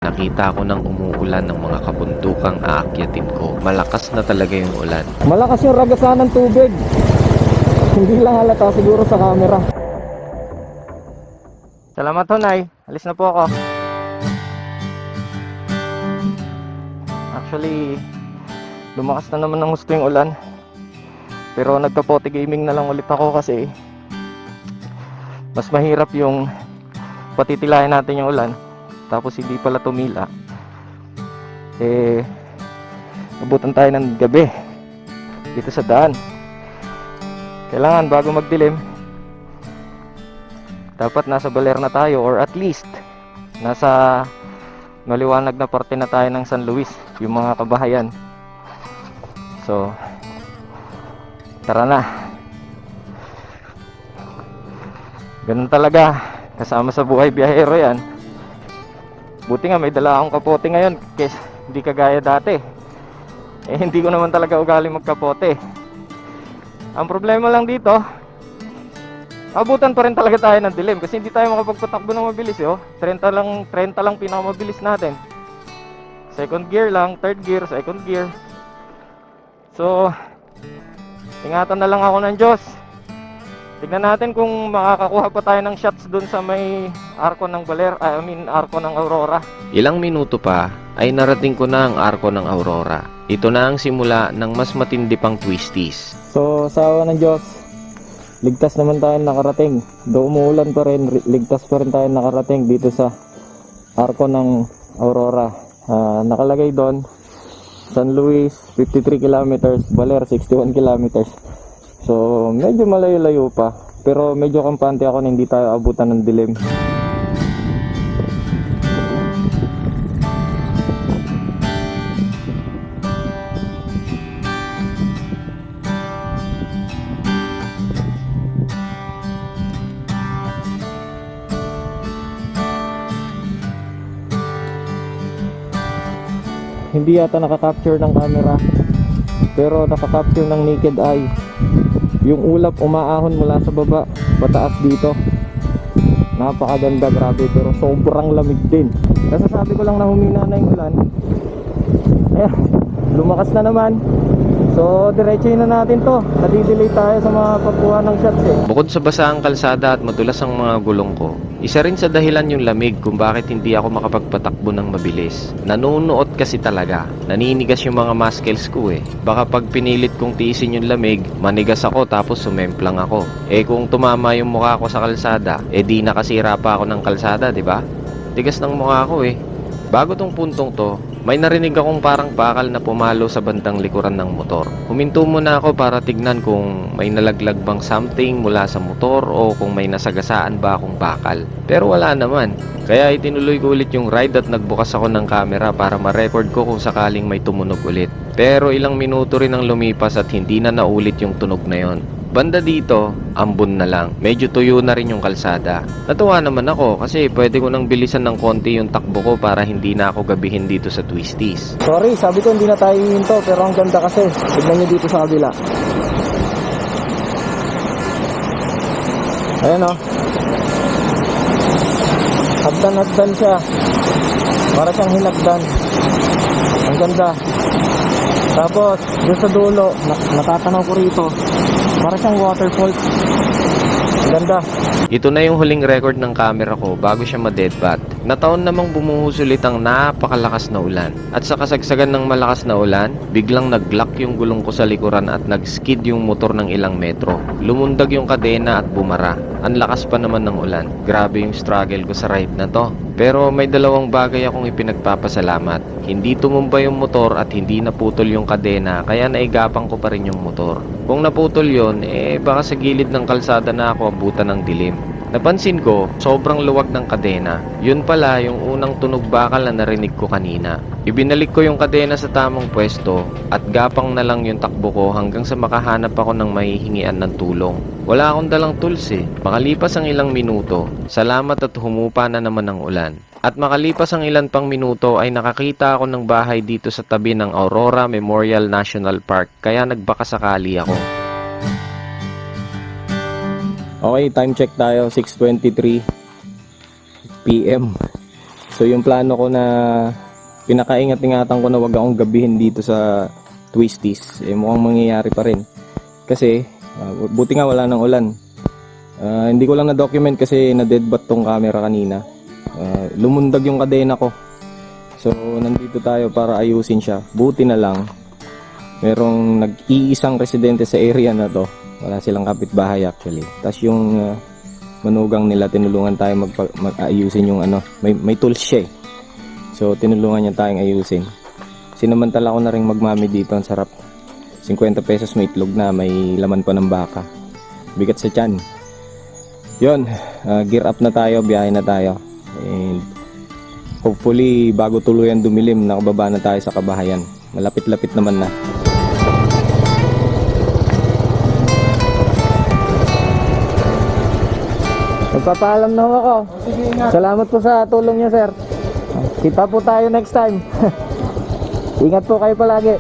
Nakita ko ng umuulan ng mga kabundukang aakyatin ko. Malakas na talaga yung ulan. Malakas yung ragasan ng tubig. Hindi lang halata siguro sa camera. Salamat ho, Nay. Alis na po ako. Actually, lumakas na naman ng gusto yung ulan. Pero nagka-pote gaming na lang ulit ako kasi mas mahirap yung patitilayan natin yung ulan tapos hindi pala tumila. Abutan tayo ng gabi dito sa daan. Kailangan bago magdilim dapat nasa Baler na tayo, or at least nasa maliwanag na parte na tayo ng San Luis, yung mga kabahayan. So tara na. Ganun talaga, kasama sa buhay biyahero yan. Buti nga may dala akong kapote ngayon, kasi hindi kagaya dati. Hindi ko naman talaga ugaling magkapote. Ang problema lang dito, abutan pa rin talaga tayo ng dilim kasi hindi tayo makapagpatakbo ng mabilis. 30 lang pinakamabilis natin. Second gear lang, third gear, second gear. So ingatan na lang ako ng Diyos. Tignan natin kung makakakuha pa tayo ng shots dun sa may arko ng Baler, arko ng Aurora. Ilang minuto pa ay narating ko na ang arko ng Aurora. Ito na ang simula ng mas matindi pang twisties. So sa awa ng Diyos, ligtas naman tayo nakarating. Though umuulan pa rin, ligtas pa rin tayo nakarating dito sa arko ng Aurora. Nakalagay doon, San Luis 53 kilometers, Baler 61 kilometers. So medyo malayo-layo pa, pero medyo kampante ako na hindi tayo abutan ng dilim. Hindi yata nakaka-capture ng camera, pero nakaka-capture ng naked eye. Yung ulap umaahon mula sa baba pataas dito. Napakaganda, grabe, pero sobrang lamig din. Nasasabi ko lang na humina na yung ulan. Ayan, lumakas na naman. So diretsuhin na natin to. Nadidelay tayo sa mga pagkuha ng shots Bukod sa basahang kalsada at madulas ang mga gulong ko, isa rin sa dahilan yung lamig kung bakit hindi ako makapagpatakbo ng mabilis. Nanunuot kasi talaga. Naninigas yung mga muscles ko Baka pag pinilit kong tiisin yung lamig, manigas ako tapos sumemplang ako. Kung tumama yung mukha ko sa kalsada, di nakasira pa ako ng kalsada, di ba? Tigas ng mukha ko Bago tong puntong to, may narinig akong parang bakal na pumalo sa bandang likuran ng motor. Huminto muna ako para tignan kung may nalaglag bang something mula sa motor o kung may nasagasaan ba akong bakal. Pero wala naman. Kaya itinuloy ko ulit yung ride at nagbukas ako ng camera para ma-record ko kung sakaling may tumunog ulit. Pero ilang minuto rin ang lumipas at hindi na naulit yung tunog na yon. Banda dito, ambon na lang. Medyo tuyo na rin yung kalsada. Natuwa naman ako kasi pwede ko nang bilisan ng konti yung takbo ko para hindi na ako gabihin dito sa twisties. Sorry, sabi ko hindi na tayo hinto, pero ang ganda kasi. Tignan nyo dito sa kabila. Ayan Hagdan-hagdan siya. Para siyang hinagdan. Ang ganda. Tapos, doon sa dulo, natatanaw ko rito. Para siyang waterfall. Ang ganda. Ito na yung huling record ng camera ko bago siya ma-deadbat. Nataon namang bumuhos ulit ang napakalakas na ulan. At sa kasagsagan ng malakas na ulan, biglang nag-lock yung gulong ko sa likuran at nag-skid yung motor ng ilang metro. Lumundag yung kadena at bumara. Ang lakas pa naman ng ulan. Grabe yung struggle ko sa ride na to. Pero may dalawang bagay akong ipinagpapasalamat. Hindi tumumba yung motor at hindi naputol yung kadena, kaya naigapang ko pa rin yung motor. Kung naputol yon, baka sa gilid ng kalsada na ako abutan ng dilim. Napansin ko, sobrang luwag ng kadena. Yun pala yung unang tunog bakal na narinig ko kanina. Ibinalik ko yung kadena sa tamang pwesto at gapang na lang yung takbo ko hanggang sa makahanap ako ng mahihingian ng tulong. Wala akong dalang tools Makalipas ang ilang minuto, salamat at humupa na naman ang ulan. At makalipas ang ilan pang minuto ay nakakita ako ng bahay dito sa tabi ng Aurora Memorial National Park, kaya nagbakasakali ako. Okay, time check tayo, 6:23 PM. So yung plano ko na pinakaingat-ingatan ko na wag akong gabihin dito sa Twisties, mukhang mangyayari pa rin. Kasi buti nga wala nang ulan. Hindi ko lang na-document kasi na-deadbat tong camera kanina. Lumundag yung kadena ko. So nandito tayo para ayusin siya. Buti na lang merong nag-iisang residente sa area na to. Wala silang kapitbahay actually. Tapos yung manugang nila tinulungan tayo mag-ayusin yung may tools siya eh. So tinulungan niya tayong ayusin. Sinamantala ko na rin magmami dito, ang sarap. 50 pesos may itlog na, may laman pa ng baka. Bigat sa tiyan. Yun, gear up na tayo, biyahe na tayo. And hopefully bago tuluyan dumilim, nakababa na tayo sa Kabahayan. Malapit-lapit naman na. Magpapaalam na ako. Sige, ingat. Salamat po sa tulong niyo, sir. Kita po tayo next time. Ingat po kayo palagi.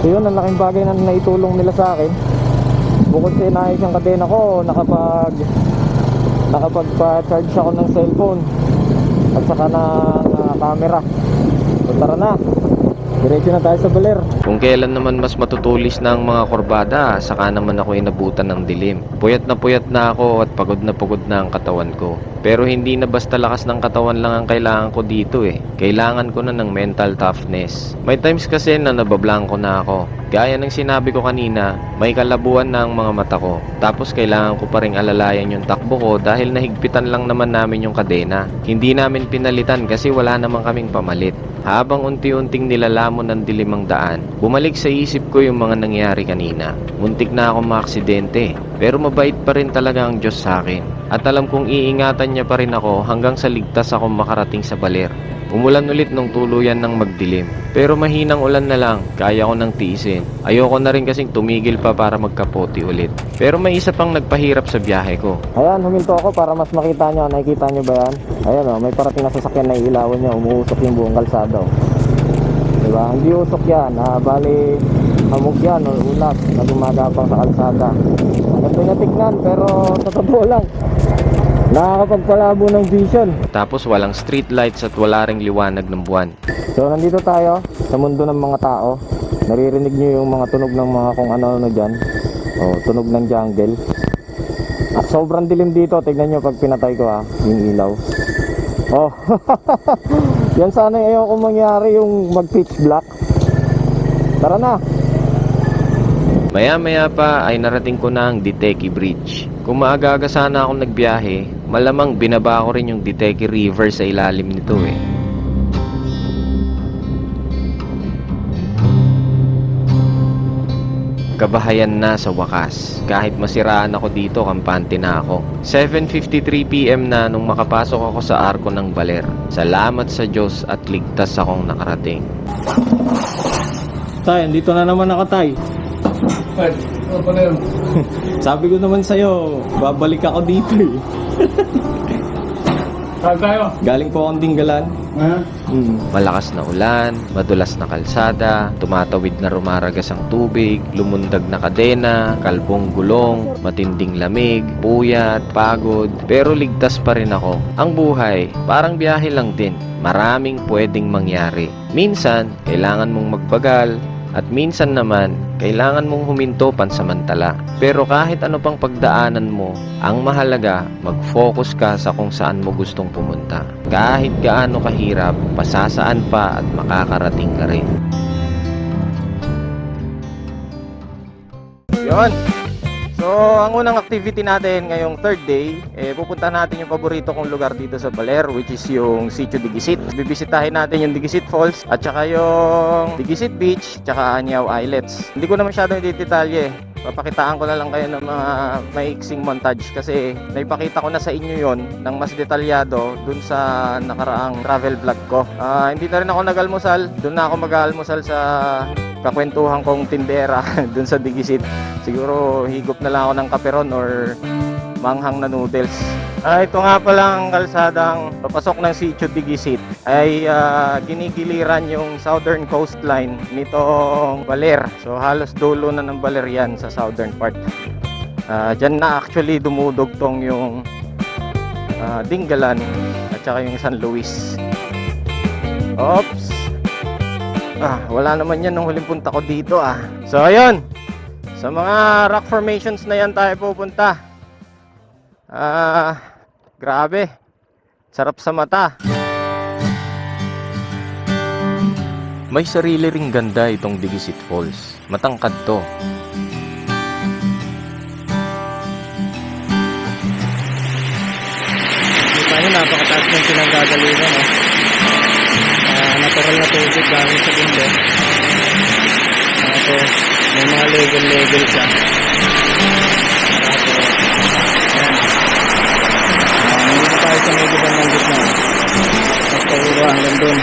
So yun, ang laking bagay na naitulong nila sa akin. Bukod sa inayos yung kadena ko, nakapag-charge ako ng cellphone at saka ng camera. So tara na, diretso na tayo sa Baler. Kung kailan naman mas matutulis na ang mga kurbada, saka naman ako inabutan ng dilim. Puyat na ako at pagod na ang katawan ko. Pero hindi na basta lakas ng katawan lang ang kailangan ko dito eh. Kailangan ko na ng mental toughness. May times kasi na nabablangko na ako. Gaya ng sinabi ko kanina, may kalabuan na ang mga mata ko. Tapos kailangan ko pa ring alalayan yung takbo ko dahil nahigpitan lang naman namin yung kadena. Hindi namin pinalitan kasi wala naman kaming pamalit. Habang unti-unting nilalamon ng dilim ang daan, bumalik sa isip ko yung mga nangyari kanina. Muntik na akong maaksidente, pero mabait pa rin talaga ang Diyos sa akin. At alam kong iingatan niya pa rin ako hanggang sa ligtas akong makarating sa Baler. Umulan ulit nung tuluyan ng magdilim. Pero mahinang ulan na lang, kaya ko nang tiisin. Ayoko na rin kasing tumigil pa para magkapote ulit. Pero may isa pang nagpahirap sa biyahe ko. Ayan, huminto ako para mas makita nyo. Nakikita nyo ba yan? Ayan o, may parating na sasakyan na ilawan nyo. Umuusok yung buong kalsada o. Diba? Hindi usok yan. Bali, hamog yan o ulap na gumagapang sa kalsada. Ang ganda niya tignan pero sa totoo lang, nakakapagpalabo ng vision. Tapos walang street lights at wala ring liwanag ng buwan. So nandito tayo sa mundo ng mga tao. Naririnig nyo yung mga tunog ng mga kung ano-ano dyan. Tunog ng jungle. At sobrang dilim dito. Tignan nyo pag pinatay ko yung ilaw. Yan sana yung ayoko mangyari, yung mag pitch black. Tara na. Maya-maya pa ay narating ko na ang Diteki Bridge. Kung maaga-aga sana akong nagbiyahe, malamang binaba ko rin yung Diteki River sa ilalim nito eh. Kabahayan na sa wakas. Kahit masiraan ako dito, kampante na ako. 7:53 PM na nung makapasok ako sa arko ng Baler. Salamat sa Diyos at ligtas akong nakarating. Tay, dito na naman ako, Tay. Sabi ko naman sa'yo, babalik ako dito eh. Saan tayo? Galing po akong Dinggalan. Malakas na ulan, madulas na kalsada, tumatawid na rumaragas ang tubig, lumundag na kadena, kalbong gulong, matinding lamig, puyat, pagod, pero ligtas pa rin ako. Ang buhay, parang biyahe lang din. Maraming pwedeng mangyari. Minsan, kailangan mong magbagal, at minsan naman, kailangan mong huminto pansamantala. Pero kahit ano pang pagdaanan mo, ang mahalaga, mag-focus ka sa kung saan mo gustong pumunta. Kahit gaano kahirap, pasasaan pa at makakarating ka rin. Yun. So, ang unang activity natin ngayong third day, pupunta natin yung paborito kong lugar dito sa Baler, which is yung Sitio Digisit. Bibisitahin natin yung Digisit Falls at saka yung Digisit Beach, tsaka Anyaw Islets. Hindi ko na masyadong i-detalye. Papakitaan ko na lang kayo ng mga maiksing montage kasi naipakita ko na sa inyo yon ng mas detalyado dun sa nakaraang travel vlog ko. Hindi na rin ako nag-almusal. Dun na ako mag-almusal sa kakwentuhan kong tindera dun sa Digisit. Siguro higop na lang ako ng kaperon or manghang na noodles. Ito nga pala ang kalsadang papasok ng Sitio Digisit ay ginigiliran yung southern coastline nitong Baler. So halos dulo na ng Baler yan sa southern part. Diyan na actually dumudugtong yung Dingalan at saka yung San Luis. Oops! Wala naman yan nung huling punta ko dito So ayun, sa mga rock formations na yan tayo pupunta. Grabe, sarap sa mata. May sarili ring ganda itong Digisit Falls. Matangkad to. Kita nyo, napakataas ng pinanggagalingan natural na tubig galing sa bundok. Tapos may mga level siya. Tapos nandito tayo sa medyo bandang gitna. Mas puro hanggang dun.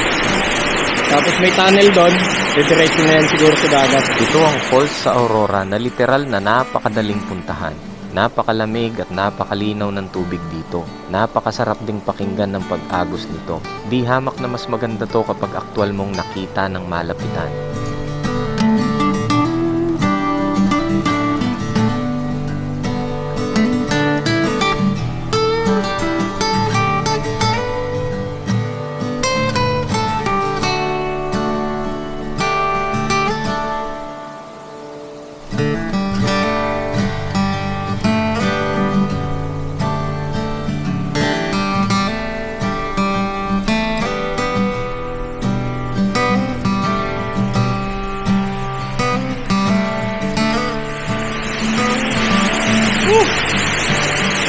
Tapos may tunnel doon, didiretso na yan siguro sa dagat. Ito ang falls sa Aurora na literal na napakadaling puntahan. Napakalamig at napakalinaw ng tubig dito. Napakasarap ding pakinggan ng pag-agos nito. Di hamak na mas maganda to kapag aktwal mong nakita ng malapitan.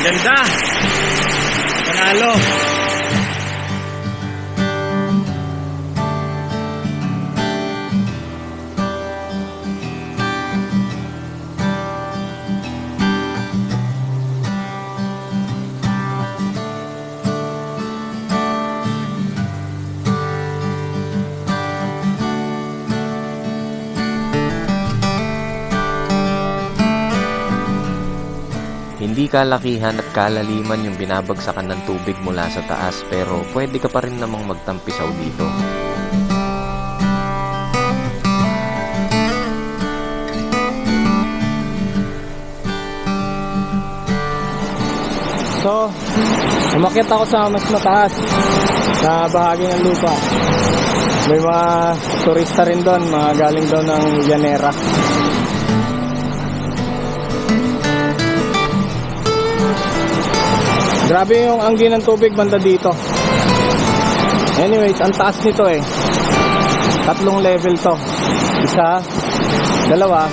Ganda! Panalo! Hindi kalakihan at kalaliman yung binabagsakan ng tubig mula sa taas, pero pwede ka pa rin namang magtampisaw dito. So, umakyat ako sa mas mataas na bahagi ng lupa. May mga turista rin doon, mga galing doon ng Llanera. Grabe yung anggi ng tubig banda dito. Anyways, ang taas nito 3 level to. Isa, dalawa.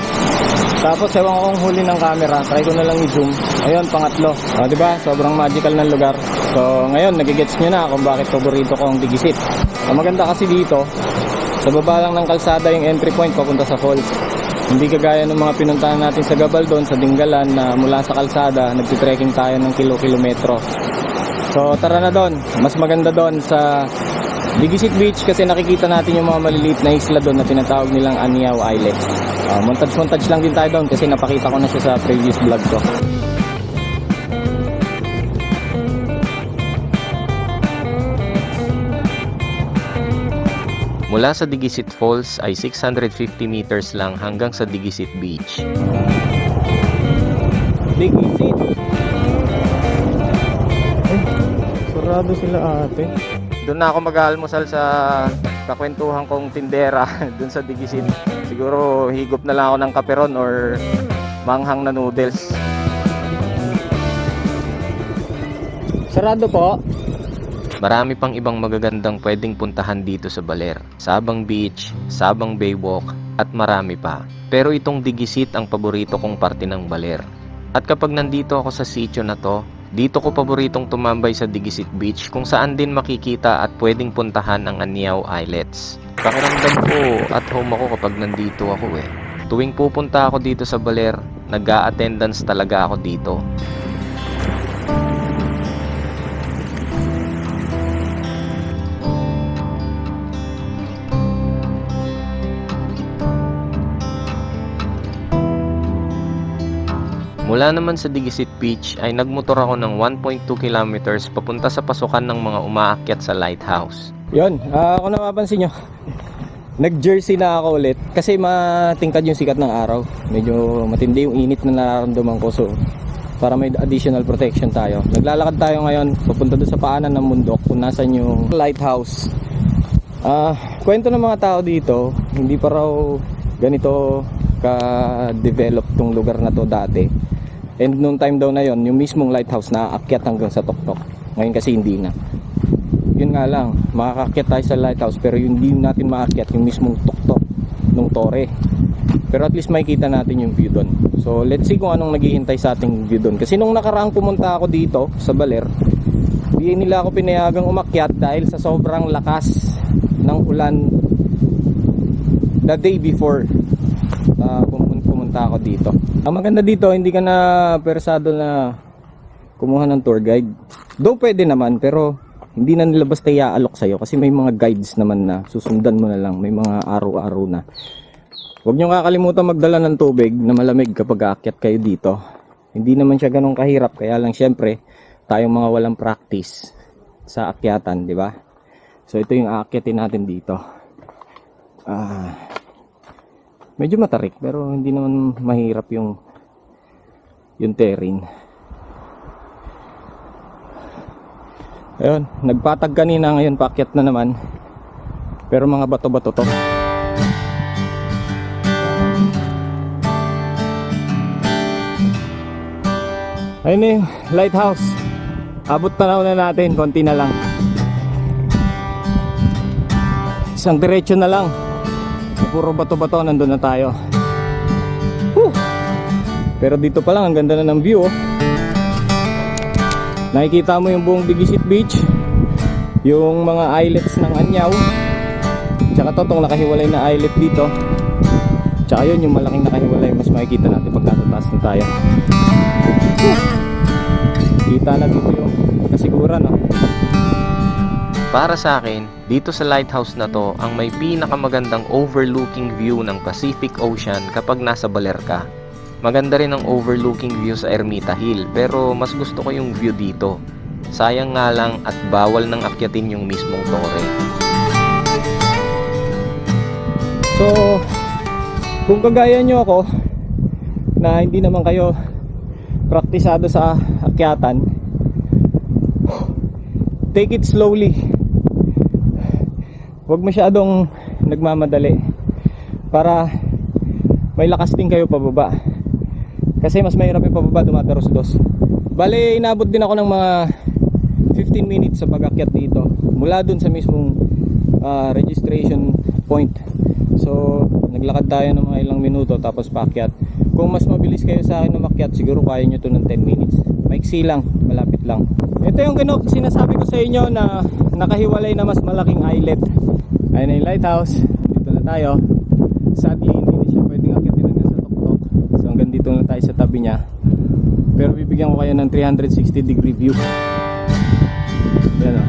Tapos ewan ko kung huli ng camera, try ko na lang i-zoom. Ayun, pangatlo. Diba? Sobrang magical ng lugar. So ngayon, nagigets nyo na kung bakit paborito ko ang Digisit. Ang maganda kasi dito, sa baba lang ng kalsada yung entry point papunta sa falls. Hindi kagaya ng mga pinuntahan natin sa Gabaldon, sa Dingalan, na mula sa kalsada, nagtitrekking tayo ng kilometro. So tara na doon. Mas maganda doon sa Digisit Beach kasi nakikita natin yung mga maliliit na isla doon na tinatawag nilang Aniao Islet. Montage lang din tayo doon kasi napakita ko na siya sa previous vlog ko. Mula sa Digisit Falls ay 650 meters lang hanggang sa Digisit Beach. Digisit. Sarado sila ate. Doon na ako mag-aalmusal sa kakwentuhan kong tindera doon sa Digisit. Siguro higop na lang ako ng kaperon or manghang na noodles. Sarado po. Marami pang ibang magagandang pwedeng puntahan dito sa Baler. Sabang Beach, Sabang Baywalk, at marami pa. Pero itong Digisit ang paborito kong parte ng Baler. At kapag nandito ako sa sitio na to, dito ko paboritong tumambay sa Digisit Beach kung saan din makikita at pwedeng puntahan ang Aniao Islets. Pakiramdam ko at home ako kapag nandito ako Tuwing pupunta ako dito sa Baler, nag-a-attendance talaga ako dito. Mula naman sa Digisit Beach ay nagmotor ako ng 1.2 kilometers papunta sa pasukan ng mga umaakyat sa lighthouse. Yun, kung napapansin nyo, nag-jersey na ako ulit kasi matingkad yung sikat ng araw. Medyo matindi yung init na nararamdaman ko, so para may additional protection tayo. Naglalakad tayo ngayon papunta doon sa paanan ng bundok kung nasan yung lighthouse. Kwento ng mga tao dito, hindi pa raw ganito ka-develop tong lugar na to dati. And noong time daw na yon, yung mismong lighthouse naaakyat hanggang sa tuktok. Ngayon kasi hindi na. Yun nga lang, makakakyat tayo sa lighthouse pero hindi natin maakyat yung mismong tuktok ng tore. Pero at least makikita natin yung view doon. So let's see kung anong naghihintay sa ating view doon. Kasi nung nakaraang pumunta ako dito sa Baler, di nila ako pinayagang umakyat dahil sa sobrang lakas ng ulan the day before pumunta ako dito. Ang maganda dito, hindi ka na persado na kumuha ng tour guide. Though pwede naman, pero hindi na nila basta iaalok sa'yo kasi may mga guides naman na susundan mo na lang. May mga araw-araw na. Huwag nyo kakalimutan magdala ng tubig na malamig kapag aakyat kayo dito. Hindi naman siya ganun kahirap, kaya lang syempre tayong mga walang practice sa akyatan, di ba? So ito yung aakyatin natin dito. Medyo matarik pero hindi naman mahirap yung terrain. Ayun, nagpatag kanina, ngayon paakyat na naman. Pero mga bato-bato to. Ayun na yung lighthouse. Abot tanaw na natin, konti na lang. Isang diretso na lang. Puro bato-bato, nandun na tayo. Whew. Pero dito pa lang, ang ganda na ng view, oh. Nakikita mo yung buong Digisit Beach, yung mga islets ng Anyaw, tsaka to, tong nakahiwalay na islet dito, tsaka yun yung malaking nakahiwalay. Mas makikita natin pag natataas na tayo. Kita na dito yung kasiguran, no? Para sa akin, dito sa lighthouse na to ang may pinakamagandang overlooking view ng Pacific Ocean kapag nasa Baler ka. Maganda rin ang overlooking view sa Ermita Hill pero mas gusto ko yung view dito. Sayang nga lang at bawal nang akyatin yung mismong tore. So, kung kagaya nyo ako na hindi naman kayo praktisado sa akyatan, take it slowly. Huwag masyadong nagmamadali para may lakas din kayo pababa. Kasi mas mahirap yung pababa, dumadaros-dos. Bale, inabot din ako ng mga 15 minutes sa pag-akyat dito. Mula dun sa mismong registration point. So, naglakad tayo ng mga ilang minuto tapos paakyat. Kung mas mabilis kayo sa akin na makyat, siguro kaya nyo to ng 10 minutes. Maiksi lang, malapit lang. Ito yung sinasabi ko sa inyo na nakahiwalay na mas malaking islet. Ayun na yung lighthouse. Dito na tayo. Sadly, hindi na siya pwedeng akyatin hanggang sa tuktok. So hanggang dito na tayo sa tabi niya. Pero bibigyan ko kayo ng 360 degree view. Yan o.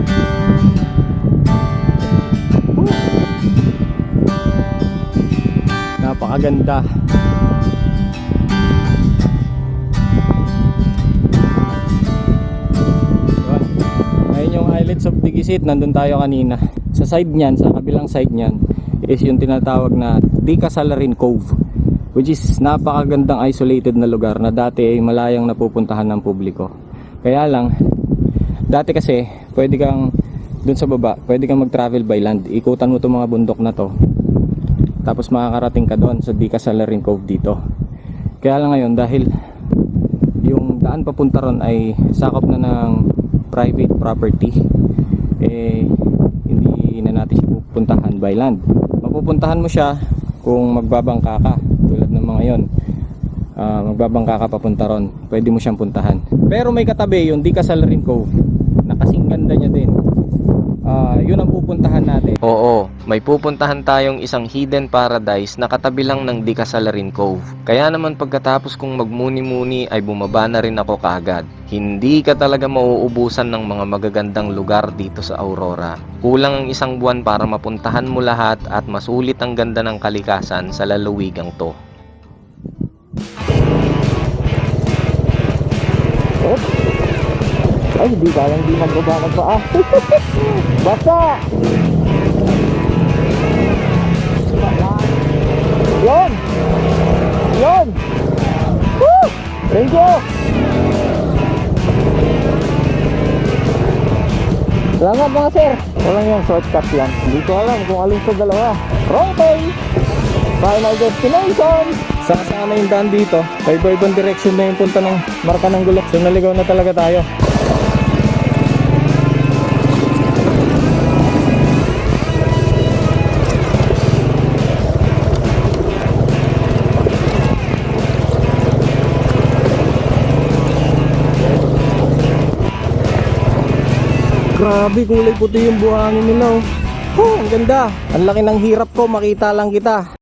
Napakaganda. Ayun yung islets of Digisit. Nandun tayo kanina. Sa side niyan, sa kabilang side niyan is yung tinatawag na Dicasalarin Cove, which is napakagandang isolated na lugar na dati ay malayang napupuntahan ng publiko. Kaya lang, dati kasi pwede kang dun sa baba, pwede kang mag-travel by land. Ikutan mo itong mga bundok na to, tapos makakarating ka doon sa Dicasalarin Cove dito. Kaya lang ngayon, dahil yung daan papunta ron ay sakop na ng private property, hindi na natin siya pupuntahan by land. Mapupuntahan mo siya kung magbabangka ka, tulad ng mga yon. Magbabangka ka papunta ron, pwede mo siyang puntahan. Pero may katabi yung Dicasalarin Cove na kasing ganda niya din. Yun ang pupuntahan natin. Oo, may pupuntahan tayong isang hidden paradise na katabi lang ng Dicasalarin Cove. Kaya naman pagkatapos kong magmuni-muni ay bumaba na rin ako kaagad. Hindi ka talaga mauubusan ng mga magagandang lugar dito sa Aurora. Kulang ang isang buwan para mapuntahan mo lahat at masulit ang ganda ng kalikasan sa lalawigang to. Oops. Ay, hindi kayang di magbaba ng paa. Basta! Yun! Yun! Woo! Thank you! Salamat mga sir! Walang yan, shortcut yan. Hindi ko alam kung alin sa dalawa. Wrong way! Final destination! Saan sana yung daan dito? Iba-ibang direction na yung punta ng marka ng gulong. So naligaw na talaga tayo. Grabe, kulay puti yung buhangin nila oh. Oh, ang ganda. Ang laki ng hirap ko, makita lang kita.